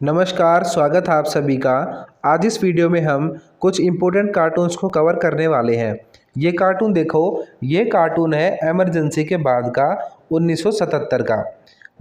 नमस्कार, स्वागत है आप सभी का। आज इस वीडियो में हम कुछ इम्पोर्टेंट कार्टून्स को कवर करने वाले हैं। ये कार्टून देखो, ये कार्टून है इमरजेंसी के बाद का 1977 का।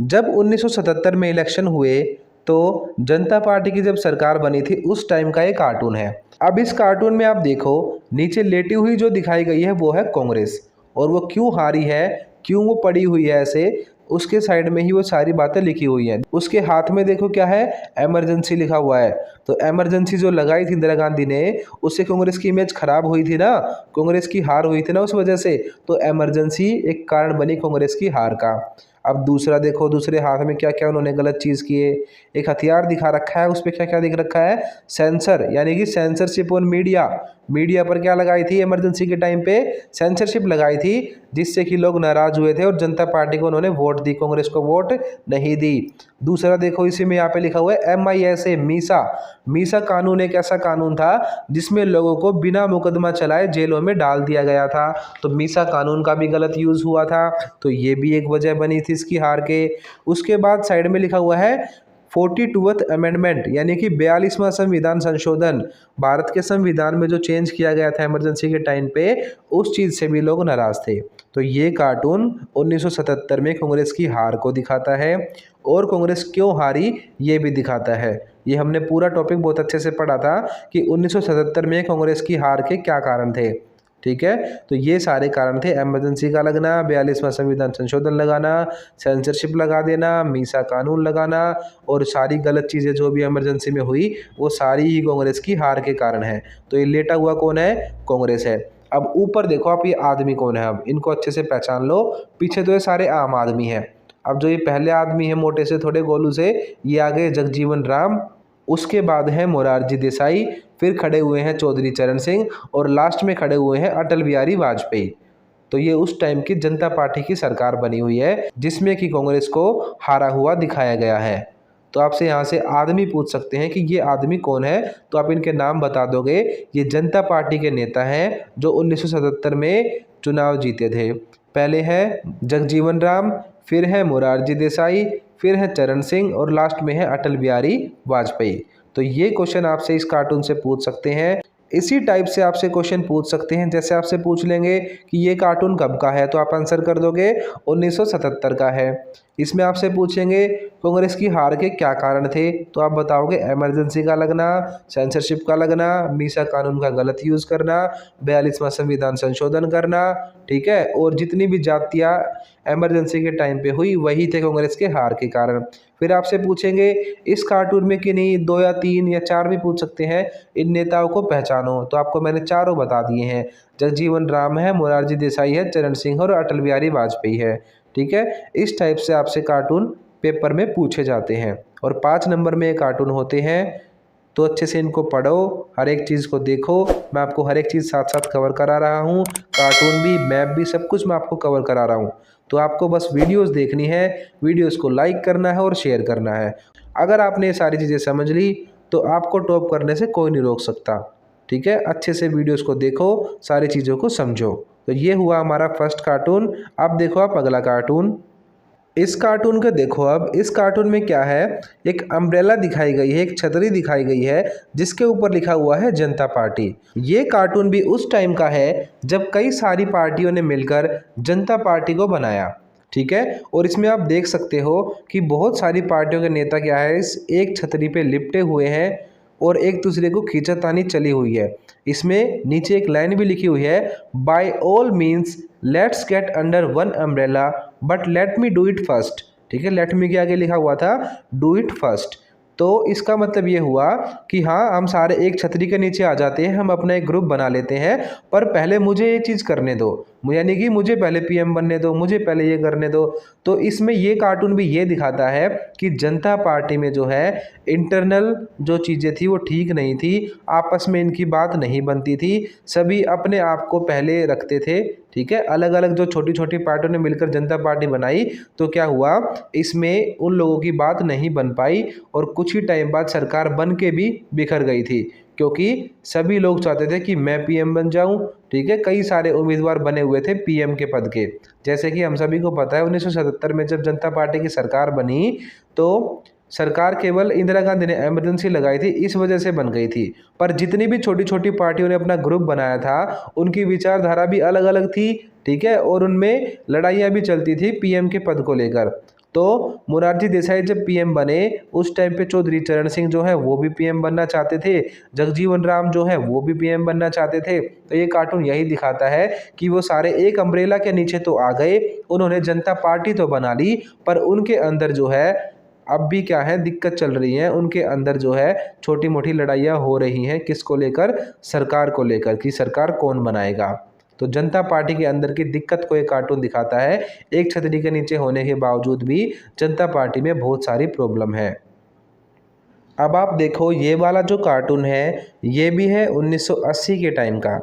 जब 1977 में इलेक्शन हुए तो जनता पार्टी की जब सरकार बनी थी उस टाइम का ये कार्टून है। अब इस कार्टून में आप देखो, नीचे लेटी हुई जो दिखाई गई है वो है कांग्रेस, और वो क्यों हारी है, क्यों वो पड़ी हुई है ऐसे, उसके साइड में ही वो सारी बातें लिखी हुई हैं। उसके हाथ में देखो क्या है, इमरजेंसी लिखा हुआ है। तो इमरजेंसी जो लगाई थी इंदिरा गांधी ने, उससे कांग्रेस की इमेज खराब हुई थी ना, कांग्रेस की हार हुई थी ना उस वजह से। तो इमरजेंसी एक कारण बनी कांग्रेस की हार का। अब दूसरा देखो, दूसरे हाथ में क्या क्या उन्होंने गलत चीज़ की है। एक हथियार दिखा रखा है, उस पर क्या क्या दिख रखा है, सेंसर, यानी कि सेंसरशिप ऑन मीडिया। मीडिया पर क्या लगाई थी इमरजेंसी के टाइम पे, सेंसरशिप लगाई थी, जिससे कि लोग नाराज हुए थे और जनता पार्टी को उन्होंने वोट दी, कांग्रेस को वोट नहीं दी। दूसरा देखो, इसी में यहाँ पे लिखा हुआ है MISA, मीसा। मीसा कानून एक ऐसा कानून था जिसमें लोगों को बिना मुकदमा चलाए जेलों में डाल दिया गया था। तो मीसा कानून का भी गलत यूज हुआ था, तो ये भी एक वजह बनी थी इसकी हार के। उसके बाद साइड में लिखा हुआ है 42th अमेंडमेंट, यानी कि 42वां संविधान संशोधन। भारत के संविधान में जो चेंज किया गया था इमरजेंसी के टाइम पे, उस चीज़ से भी लोग नाराज थे। तो ये कार्टून 1977 में कांग्रेस की हार को दिखाता है, और कांग्रेस क्यों हारी ये भी दिखाता है। ये हमने पूरा टॉपिक बहुत अच्छे से पढ़ा था कि 1977 में कांग्रेस की हार के क्या कारण थे। ठीक है, तो ये सारे कारण थे, इमरजेंसी का लगना, 42वां संविधान संशोधन लगाना, सेंसरशिप लगा देना, मीसा कानून लगाना, और सारी गलत चीज़ें जो भी इमरजेंसी में हुई वो सारी ही कांग्रेस की हार के कारण है। तो ये लेटा हुआ कौन है, कांग्रेस है। अब ऊपर देखो आप, ये आदमी कौन है, अब इनको अच्छे से पहचान लो। पीछे तो ये सारे आम आदमी हैं। अब जो ये पहले आदमी है मोटे से थोड़े गोलू से, ये आगे जगजीवन राम, उसके बाद है मोरारजी देसाई, फिर खड़े हुए हैं चौधरी चरण सिंह, और लास्ट में खड़े हुए हैं अटल बिहारी वाजपेयी। तो ये उस टाइम की जनता पार्टी की सरकार बनी हुई है जिसमें कि कांग्रेस को हारा हुआ दिखाया गया है। तो आपसे यहाँ से आदमी पूछ सकते हैं कि ये आदमी कौन है, तो आप इनके नाम बता दोगे। ये जनता पार्टी के नेता हैं जो 1977 में चुनाव जीते थे। पहले है जगजीवन राम, फिर है मोरारजी देसाई, फिर है चरण सिंह, और लास्ट में है अटल बिहारी वाजपेयी। तो ये क्वेश्चन आपसे इस कार्टून से पूछ सकते हैं। इसी टाइप से आपसे क्वेश्चन पूछ सकते हैं, जैसे आपसे पूछ लेंगे कि ये कार्टून कब का है, तो आप आंसर कर दोगे 1977 का है। इसमें आपसे पूछेंगे कांग्रेस की हार के क्या कारण थे, तो आप बताओगे इमरजेंसी का लगना, सेंसरशिप का लगना, मीसा कानून का गलत यूज़ करना, 42वां संविधान संशोधन करना। ठीक है, और जितनी भी जातियाँ इमरजेंसी के टाइम पे हुई वही थे कांग्रेस के हार के कारण। फिर आपसे पूछेंगे इस कार्टून में किन्हीं 2 या 3 या 4 भी पूछ सकते हैं, इन नेताओं को पहचानो, तो आपको मैंने चारों बता दिए हैं। जगजीवन राम है, मोरारजी देसाई है, चरण सिंह और अटल बिहारी वाजपेयी है। ठीक है, इस टाइप से आपसे कार्टून पेपर में पूछे जाते हैं, और 5 नंबर में ये कार्टून होते हैं। तो अच्छे से इनको पढ़ो, हर एक चीज़ को देखो। मैं आपको हर एक चीज़ साथ साथ कवर करा रहा हूँ, कार्टून भी, मैप भी, सब कुछ मैं आपको कवर करा रहा हूँ। तो आपको बस वीडियोस देखनी है, वीडियोस को लाइक करना है और शेयर करना है। अगर आपने ये सारी चीज़ें समझ ली तो आपको टॉप करने से कोई नहीं रोक सकता। ठीक है, अच्छे से वीडियोस को देखो, सारी चीज़ों को समझो। तो ये हुआ हमारा फर्स्ट कार्टून। अब देखो आप अगला कार्टून। इस कार्टून को देखो, अब इस कार्टून में क्या है, एक अम्ब्रेला दिखाई गई है, एक छतरी दिखाई गई है, जिसके ऊपर लिखा हुआ है जनता पार्टी। ये कार्टून भी उस टाइम का है जब कई सारी पार्टियों ने मिलकर जनता पार्टी को बनाया। ठीक है, और इसमें आप देख सकते हो कि बहुत सारी पार्टियों के नेता क्या है, इस एक छतरी पे लिपटे हुए हैं और एक दूसरे को खींचातानी चली हुई है। इसमें नीचे एक लाइन भी लिखी हुई है, by all means let's get under one umbrella but let me do it first. ठीक है, लेट मी के आगे लिखा हुआ था डू इट फर्स्ट। तो इसका मतलब ये हुआ कि हाँ, हम सारे एक छतरी के नीचे आ जाते हैं, हम अपना एक ग्रुप बना लेते हैं, पर पहले मुझे ये चीज़ करने दो, यानी कि मुझे पहले PM बनने दो, मुझे पहले ये करने दो। तो इसमें ये कार्टून भी ये दिखाता है कि जनता पार्टी में जो है इंटरनल जो चीज़ें थी वो ठीक नहीं थी, आपस में इनकी बात नहीं बनती थी, सभी अपने आप को पहले रखते थे। ठीक है, अलग अलग जो छोटी छोटी पार्टियों ने मिलकर जनता पार्टी बनाई, तो क्या हुआ, इसमें उन लोगों की बात नहीं बन पाई, और कुछ ही टाइम बाद सरकार बन के भी बिखर गई थी, क्योंकि सभी लोग चाहते थे कि मैं PM बन जाऊं। ठीक है, कई सारे उम्मीदवार बने हुए थे PM के पद के। जैसे कि हम सभी को पता है 1977 में जब जनता पार्टी की सरकार बनी तो सरकार केवल इंदिरा गांधी ने इमरजेंसी लगाई थी इस वजह से बन गई थी। पर जितनी भी छोटी छोटी पार्टियों ने अपना ग्रुप बनाया था उनकी विचारधारा भी अलग अलग थी, ठीक है, और उनमें लड़ाइयाँ भी चलती थी पीएम के पद को लेकर। तो मोरारजी देसाई जब पीएम बने उस टाइम पे चौधरी चरण सिंह जो है वो भी पीएम बनना चाहते थे, जगजीवन राम जो है वो भी पीएम बनना चाहते थे। तो ये कार्टून यही दिखाता है कि वो सारे एक अम्ब्रेला के नीचे तो आ गए, उन्होंने जनता पार्टी तो बना ली, पर उनके अंदर जो है अब भी क्या है दिक्कत चल रही है, उनके अंदर जो है छोटी मोटी लड़ाइयाँ हो रही हैं। किसको लेकर? सरकार को लेकर, कि सरकार कौन बनाएगा। तो जनता पार्टी के अंदर की दिक्कत को एक कार्टून दिखाता है। एक छतरी के नीचे होने के बावजूद भी जनता पार्टी में बहुत सारी प्रॉब्लम है। अब आप देखो ये वाला जो कार्टून है ये भी है 1980 के टाइम का।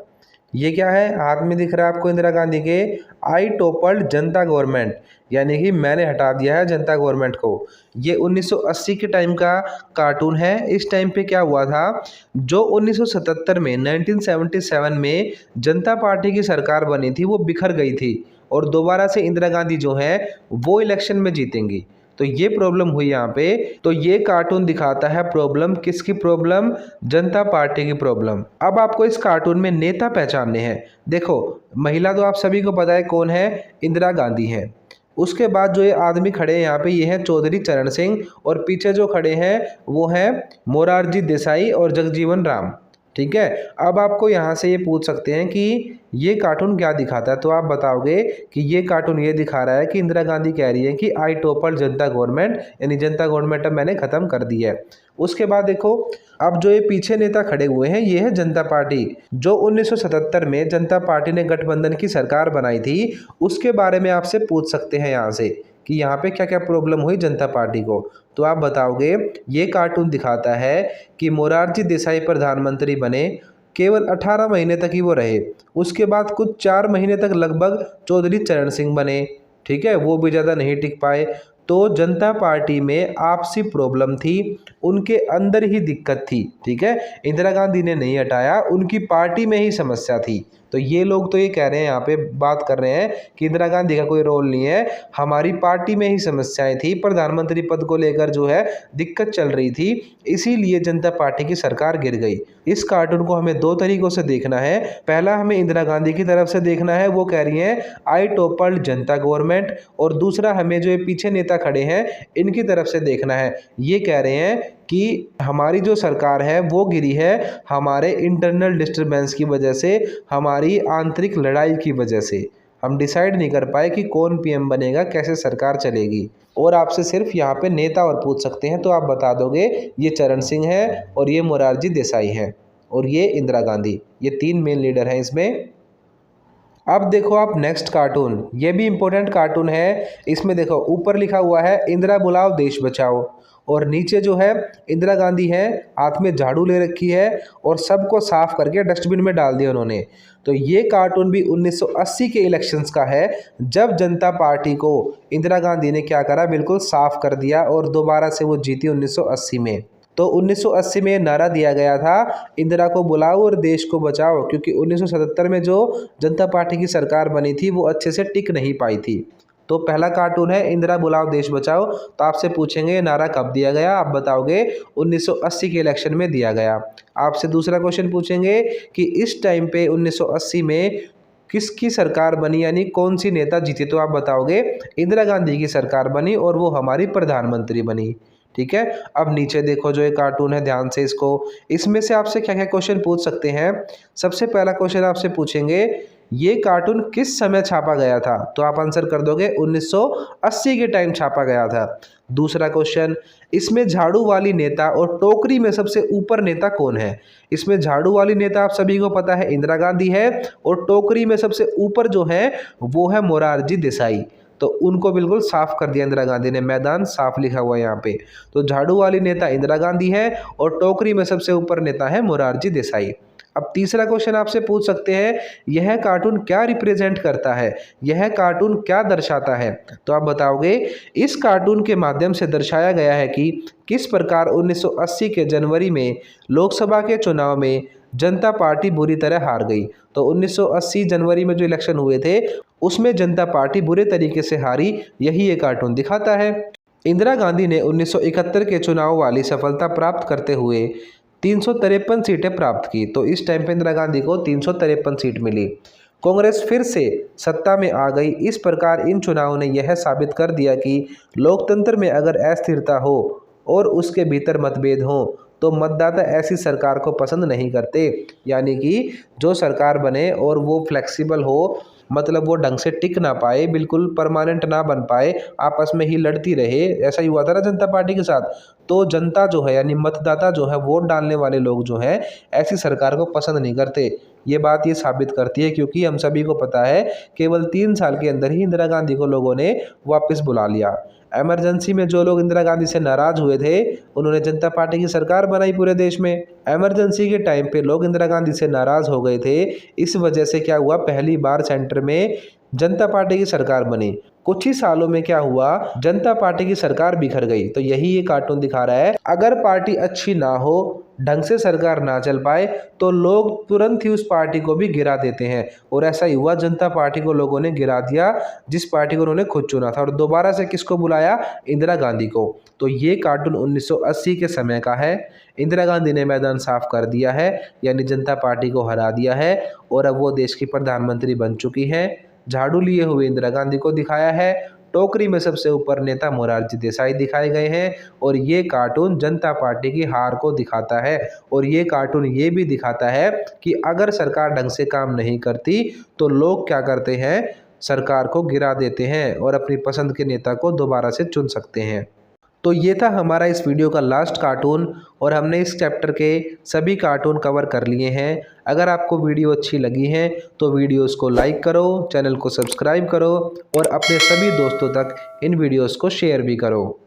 ये क्या है? हाथ में दिख रहा है आपको इंदिरा गांधी के, आई टोपल्ड जनता गवर्नमेंट, यानी कि मैंने हटा दिया है जनता गवर्नमेंट को। ये 1980 के टाइम का कार्टून है। इस टाइम पे क्या हुआ था, जो 1977 में 1977 में जनता पार्टी की सरकार बनी थी वो बिखर गई थी और दोबारा से इंदिरा गांधी जो है वो इलेक्शन में जीतेंगी। तो ये प्रॉब्लम हुई यहाँ पे। तो ये कार्टून दिखाता है प्रॉब्लम, किसकी प्रॉब्लम? जनता पार्टी की प्रॉब्लम। अब आपको इस कार्टून में नेता पहचानने हैं। देखो महिला तो आप सभी को पता है कौन है, इंदिरा गांधी है। उसके बाद जो ये आदमी खड़े हैं यहाँ पे ये हैं चौधरी चरण सिंह, और पीछे जो खड़े हैं वो हैं मोरारजी देसाई और जगजीवन राम, ठीक है। अब आपको यहाँ से ये पूछ सकते हैं कि ये कार्टून क्या दिखाता है, तो आप बताओगे कि ये कार्टून ये दिखा रहा है कि इंदिरा गांधी कह रही है कि आई टॉपल जनता गवर्नमेंट, यानी जनता गवर्नमेंट अब मैंने ख़त्म कर दी है। उसके बाद देखो अब जो ये पीछे नेता खड़े हुए हैं ये है जनता पार्टी। जो 1977 में जनता पार्टी ने गठबंधन की सरकार बनाई थी उसके बारे में आपसे पूछ सकते हैं यहाँ से कि यहाँ पे क्या क्या प्रॉब्लम हुई जनता पार्टी को। तो आप बताओगे ये कार्टून दिखाता है कि मोरारजी देसाई प्रधानमंत्री बने, केवल 18 महीने तक ही वो रहे। उसके बाद कुछ 4 महीने तक लगभग चौधरी चरण सिंह बने, ठीक है, वो भी ज़्यादा नहीं टिक पाए। तो जनता पार्टी में आपसी प्रॉब्लम थी, उनके अंदर ही दिक्कत थी, ठीक है। इंदिरा गांधी ने नहीं हटाया, उनकी पार्टी में ही समस्या थी। तो ये लोग तो ये कह रहे हैं, यहाँ पे बात कर रहे हैं कि इंदिरा गांधी का कोई रोल नहीं है, हमारी पार्टी में ही समस्याएं थी, प्रधानमंत्री पद को लेकर जो है दिक्कत चल रही थी, इसीलिए जनता पार्टी की सरकार गिर गई। इस कार्टून को हमें दो तरीकों से देखना है। पहला हमें इंदिरा गांधी की तरफ से देखना है, वो कह रही हैं आई टॉपल्ड जनता गवर्नमेंट, और दूसरा हमें जो ये पीछे नेता खड़े हैं इनकी तरफ से देखना है। ये कह रहे हैं कि हमारी जो सरकार है वो गिरी है हमारे इंटरनल डिस्टर्बेंस की वजह से, हमारी आंतरिक लड़ाई की वजह से। हम डिसाइड नहीं कर पाए कि कौन पीएम बनेगा, कैसे सरकार चलेगी। और आपसे सिर्फ यहाँ पे नेता और पूछ सकते हैं, तो आप बता दोगे ये चरण सिंह है और ये मोरारजी देसाई है और ये इंदिरा गांधी, ये 3 मेन लीडर हैं इसमें। अब देखो आप नेक्स्ट कार्टून, ये भी इम्पोर्टेंट कार्टून है। इसमें देखो ऊपर लिखा हुआ है इंदिरा बुलाओ देश बचाओ, और नीचे जो है इंदिरा गांधी है, हाथ में झाड़ू ले रखी है और सबको साफ करके डस्टबिन में डाल दिया उन्होंने। तो ये कार्टून भी 1980 के इलेक्शंस का है, जब जनता पार्टी को इंदिरा गांधी ने क्या करा, बिल्कुल साफ कर दिया और दोबारा से वो जीती 1980 में। तो 1980 में नारा दिया गया था इंदिरा को बुलाओ और देश को बचाओ, क्योंकि 1977 में जो जनता पार्टी की सरकार बनी थी वो अच्छे से टिक नहीं पाई थी। तो पहला कार्टून है इंदिरा बुलाओ देश बचाओ। तो आपसे पूछेंगे नारा कब दिया गया, आप बताओगे 1980 के इलेक्शन में दिया गया। आपसे दूसरा क्वेश्चन पूछेंगे कि इस टाइम पे 1980 में किसकी सरकार बनी, यानी कौन सी नेता जीती, तो आप बताओगे इंदिरा गांधी की सरकार बनी और वो हमारी प्रधानमंत्री बनी, ठीक है। अब नीचे देखो जो ये कार्टून है, ध्यान से इसको, इसमें से आपसे क्या क्या क्वेश्चन पूछ सकते हैं। सबसे पहला क्वेश्चन आपसे पूछेंगे ये कार्टून किस समय छापा गया था, तो आप आंसर कर दोगे 1980 के टाइम छापा गया था। दूसरा क्वेश्चन, इसमें झाड़ू वाली नेता और टोकरी में सबसे ऊपर नेता कौन है। इसमें झाड़ू वाली नेता आप सभी को पता है इंदिरा गांधी है, और टोकरी में सबसे ऊपर जो है वो है मोरारजी देसाई। तो उनको बिल्कुल साफ कर दिया इंदिरा गांधी ने, मैदान साफ लिखा हुआ है यहाँ पे। तो झाड़ू वाली नेता इंदिरा गांधी है और टोकरी में सबसे ऊपर नेता है मोरारजी देसाई। अब तीसरा क्वेश्चन आपसे पूछ सकते हैं यह कार्टून क्या रिप्रेजेंट करता है, यह कार्टून क्या दर्शाता है, तो आप बताओगे इस कार्टून के माध्यम से दर्शाया गया है कि किस प्रकार 1980 के जनवरी में लोकसभा के चुनाव में जनता पार्टी बुरी तरह हार गई। तो 1980 जनवरी में जो इलेक्शन हुए थे उसमें जनता पार्टी बुरे तरीके से हारी, यही ये कार्टून दिखाता है। इंदिरा गांधी ने 1971 के चुनाव वाली सफलता प्राप्त करते हुए 353 सीटें प्राप्त की। तो इस टाइम पे इंदिरा गांधी को 353 सीट मिली। कांग्रेस फिर से सत्ता में आ गई। इस प्रकार इन चुनावों ने यह साबित कर दिया कि लोकतंत्र में अगर अस्थिरता हो और उसके भीतर मतभेद हो तो मतदाता ऐसी सरकार को पसंद नहीं करते। यानी कि जो सरकार बने और वो फ्लेक्सिबल हो, मतलब वो ढंग से टिक ना पाए, बिल्कुल परमानेंट ना बन पाए, आपस में ही लड़ती रहे। ऐसा ही हुआ था ना जनता पार्टी के साथ। तो जनता जो है यानी मतदाता जो है, वोट डालने वाले लोग जो हैं, ऐसी सरकार को पसंद नहीं करते। ये बात ये साबित करती है, क्योंकि हम सभी को पता है केवल 3 साल के अंदर ही इंदिरा गांधी को लोगों ने वापस बुला लिया। इमरजेंसी में जो लोग इंदिरा गांधी से नाराज हुए थे, उन्होंने जनता पार्टी की सरकार बनाई पूरे देश में। इमरजेंसी के टाइम पे लोग इंदिरा गांधी से नाराज हो गए थे। इस वजह से क्या हुआ, पहली बार सेंटर में जनता पार्टी की सरकार बनी। कुछ ही सालों में क्या हुआ, जनता पार्टी की सरकार बिखर गई। तो यही ये कार्टून दिखा रहा है, अगर पार्टी अच्छी ना हो, ढंग से सरकार ना चल पाए, तो लोग तुरंत ही उस पार्टी को भी गिरा देते हैं। और ऐसा ही हुआ, जनता पार्टी को लोगों ने गिरा दिया, जिस पार्टी को उन्होंने खुद चुना था, और दोबारा से किसको बुलाया, इंदिरा गांधी को। तो ये कार्टून 1980 के समय का है। इंदिरा गांधी ने मैदान साफ कर दिया है, यानी जनता पार्टी को हरा दिया है, और अब वो देश की प्रधानमंत्री बन चुकी हैं। झाड़ू लिए हुए इंदिरा गांधी को दिखाया है, टोकरी में सबसे ऊपर नेता मोरारजी देसाई दिखाए गए हैं, और ये कार्टून जनता पार्टी की हार को दिखाता है। और ये कार्टून ये भी दिखाता है कि अगर सरकार ढंग से काम नहीं करती तो लोग क्या करते हैं, सरकार को गिरा देते हैं और अपनी पसंद के नेता को दोबारा से चुन सकते हैं। तो ये था हमारा इस वीडियो का लास्ट कार्टून, और हमने इस चैप्टर के सभी कार्टून कवर कर लिए हैं। अगर आपको वीडियो अच्छी लगी है तो वीडियोस को लाइक करो, चैनल को सब्सक्राइब करो, और अपने सभी दोस्तों तक इन वीडियोस को शेयर भी करो।